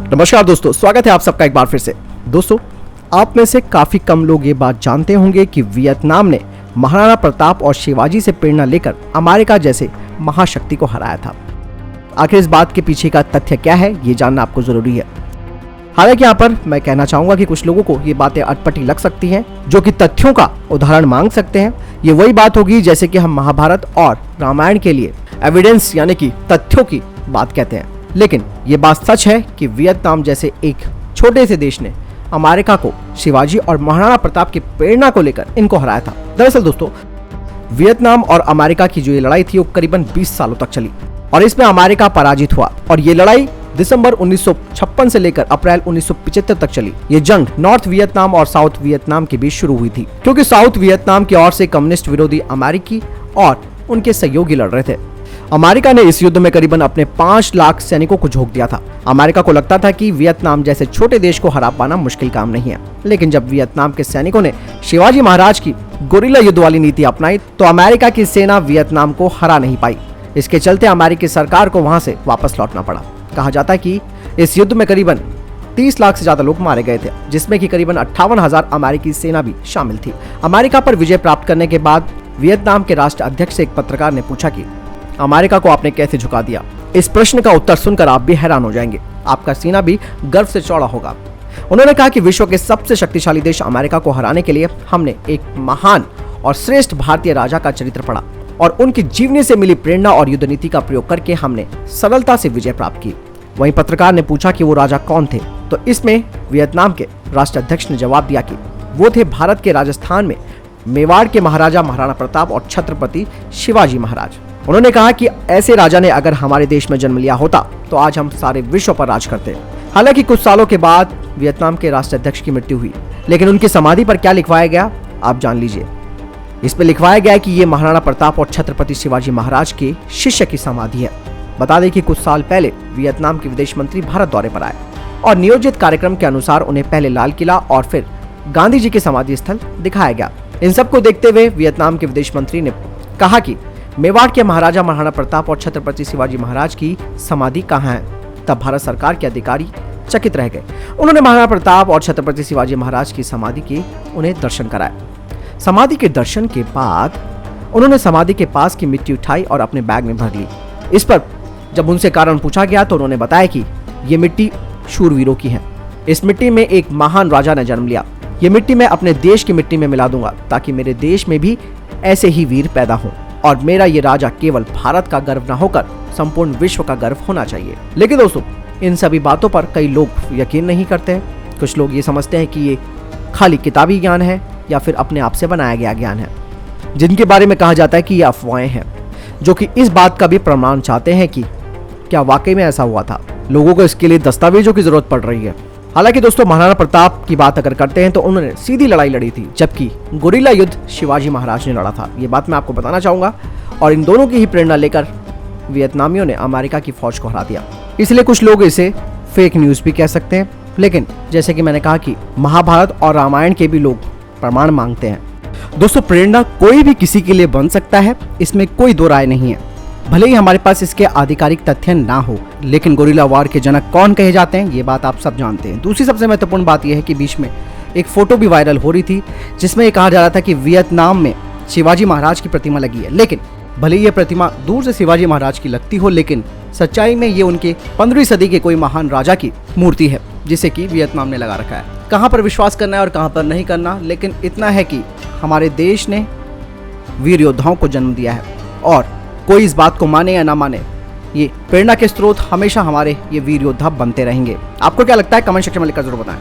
नमस्कार दोस्तों, स्वागत है आप सबका एक बार फिर से। दोस्तों, आप में से काफी कम लोग ये बात जानते होंगे कि वियतनाम ने महाराणा प्रताप और शिवाजी से प्रेरणा लेकर अमेरिका जैसे महाशक्ति को हराया था। आखिर इस बात के पीछे का तथ्य क्या है, ये जानना आपको जरूरी है। हालांकि यहाँ पर मैं कहना चाहूंगा कि कुछ लोगों को ये बातें अटपटी लग सकती हैं, जो कि तथ्यों का उदाहरण मांग सकते हैं। ये वही बात होगी जैसे कि हम महाभारत और रामायण के लिए एविडेंस यानी कि तथ्यों की बात कहते हैं। लेकिन ये बात सच है कि वियतनाम जैसे एक छोटे से देश ने अमेरिका को शिवाजी और महाराणा प्रताप की प्रेरणा को लेकर इनको हराया था। दरअसल दोस्तों, वियतनाम और अमेरिका की जो ये लड़ाई थी वो करीबन 20 सालों तक चली और इसमें अमेरिका पराजित हुआ और ये लड़ाई दिसंबर 1956 से लेकर अप्रैल 1975 तक चली। ये जंग नॉर्थ वियतनाम और साउथ वियतनाम के बीच शुरू हुई थी, क्योंकि साउथ वियतनाम की ओर से कम्युनिस्ट विरोधी अमेरिकी और उनके सहयोगी लड़ रहे थे। अमेरिका ने इस युद्ध में करीबन अपने 5 लाख सैनिकों को झोंक दिया था। अमेरिका को लगता था कि वियतनाम जैसे छोटे देश को हरा पाना मुश्किल काम नहीं है, लेकिन जब वियतनाम के सैनिकों ने शिवाजी महाराज की गोरिल्ला युद्ध वाली नीति अपनाई तो अमेरिका की सेना वियतनाम को हरा नहीं पाई। इसके चलते अमेरिकी सरकार को वहां से वापस लौटना पड़ा। कहा जाता है कि इस युद्ध में करीबन 30 लाख से ज्यादा लोग मारे गए थे, जिसमें कि करीबन 58,000 अमेरिकी सेना भी शामिल थी। अमेरिका पर विजय प्राप्त करने के बाद वियतनाम के राष्ट्र अध्यक्ष से एक पत्रकार ने पूछा कि अमेरिका को आपने कैसे झुका दिया। इस प्रश्न का उत्तर सुनकर आप भी हैरान हो जाएंगे, आपका सीना भी गर्व से चौड़ा होगा। उन्होंने कहा कि विश्व के सबसे शक्तिशाली देश अमेरिका को हराने के लिए हमने एक महान और श्रेष्ठ भारतीय राजा का चरित्र पढ़ा और उनकी जीवनी से मिली प्रेरणा और युद्ध नीति का प्रयोग करके हमने सरलता से विजय प्राप्त की। वहीं पत्रकार ने पूछा कि वो राजा कौन थे, तो इसमें वियतनाम के राष्ट्राध्यक्ष ने जवाब दिया कि वो थे भारत के राजस्थान में मेवाड़ के महाराजा महाराणा प्रताप और छत्रपति शिवाजी महाराज। उन्होंने कहा कि ऐसे राजा ने अगर हमारे देश में जन्म लिया होता तो आज हम सारे विश्व पर राज करते। हालांकि कुछ सालों के बाद वियतनाम के राष्ट्राध्यक्ष की मृत्यु हुई, लेकिन उनकी समाधि पर क्या लिखवाया गया आप जान लीजिए। इस पर लिखवाया गया कि ये महाराणा प्रताप और छत्रपति शिवाजी महाराज के शिष्य की समाधि है। बता दें कि कुछ साल पहले वियतनाम के विदेश मंत्री भारत दौरे पर आए और नियोजित कार्यक्रम के अनुसार उन्हें पहले लाल किला और फिर गांधी जी के समाधि स्थल दिखाया गया। इन सबको देखते हुए वियतनाम के विदेश मंत्री ने कहा कि मेवाड़ के महाराजा महाराणा प्रताप और छत्रपति शिवाजी महाराज की समाधि कहाँ है। तब भारत सरकार के अधिकारी चकित रह गए। उन्होंने महाराणा प्रताप और छत्रपति शिवाजी महाराज की समाधि के उन्हें दर्शन कराए। समाधि के दर्शन के बाद उन्होंने समाधि के पास की मिट्टी उठाई और अपने बैग में भर ली। इस पर जब उनसे कारण पूछा गया तो उन्होंने बताया कि ये मिट्टी शूरवीरों की है। इस मिट्टी में एक महान राजा ने जन्म लिया। ये मिट्टी मैं अपने देश की मिट्टी में मिला दूंगा ताकि मेरे देश में भी ऐसे ही वीर पैदा हों और मेरा ये राजा केवल भारत का गर्व न होकर संपूर्ण विश्व का गर्व होना चाहिए। लेकिन दोस्तों, इन सभी बातों पर कई लोग यकीन नहीं करते हैं। कुछ लोग ये समझते हैं कि ये खाली किताबी ज्ञान है या फिर अपने आप से बनाया गया ज्ञान है, जिनके बारे में कहा जाता है कि ये अफवाहें हैं, जो कि इस बात का भी प्रमाण चाहते हैं कि क्या वाकई में ऐसा हुआ था। लोगों को इसके लिए दस्तावेजों की जरूरत पड़ रही है। हालांकि दोस्तों, महाराणा प्रताप की बात अगर करते हैं तो उन्होंने सीधी लड़ाई लड़ी थी, जबकि गोरिल्ला युद्ध शिवाजी महाराज ने लड़ा था। ये बात मैं आपको बताना चाहूंगा और इन दोनों की ही प्रेरणा लेकर वियतनामियों ने अमेरिका की फौज को हरा दिया। इसलिए कुछ लोग इसे फेक न्यूज भी कह सकते हैं, लेकिन जैसे कि मैंने कहा कि महाभारत और रामायण के भी लोग प्रमाण मांगते हैं। दोस्तों, प्रेरणा कोई भी किसी के लिए बन सकता है, इसमें कोई दो राय नहीं है। भले ही हमारे पास इसके आधिकारिक तथ्य ना हो, लेकिन गोरिल्ला वार के जनक कौन कहे जाते हैं ये बात आप सब जानते हैं। दूसरी सबसे महत्वपूर्ण बात यह है कि बीच में एक फोटो भी वायरल हो रही थी, जिसमें ये कहा जा रहा था कि वियतनाम में शिवाजी महाराज की प्रतिमा लगी है। लेकिन भले ही ये प्रतिमा दूर से शिवाजी महाराज की लगती हो, लेकिन सच्चाई में ये उनके 15वीं सदी के कोई महान राजा की मूर्ति है, जिसे कि वियतनाम ने लगा रखा है। कहाँ पर विश्वास करना है और कहाँ पर नहीं करना, लेकिन इतना है कि हमारे देश ने वीर योद्धाओं को जन्म दिया है और कोई इस बात को माने या ना माने, ये प्रेरणा के स्रोत हमेशा हमारे ये वीर योद्धा बनते रहेंगे। आपको क्या लगता है कमेंट सेक्शन में लिखकर जरूर बताएं।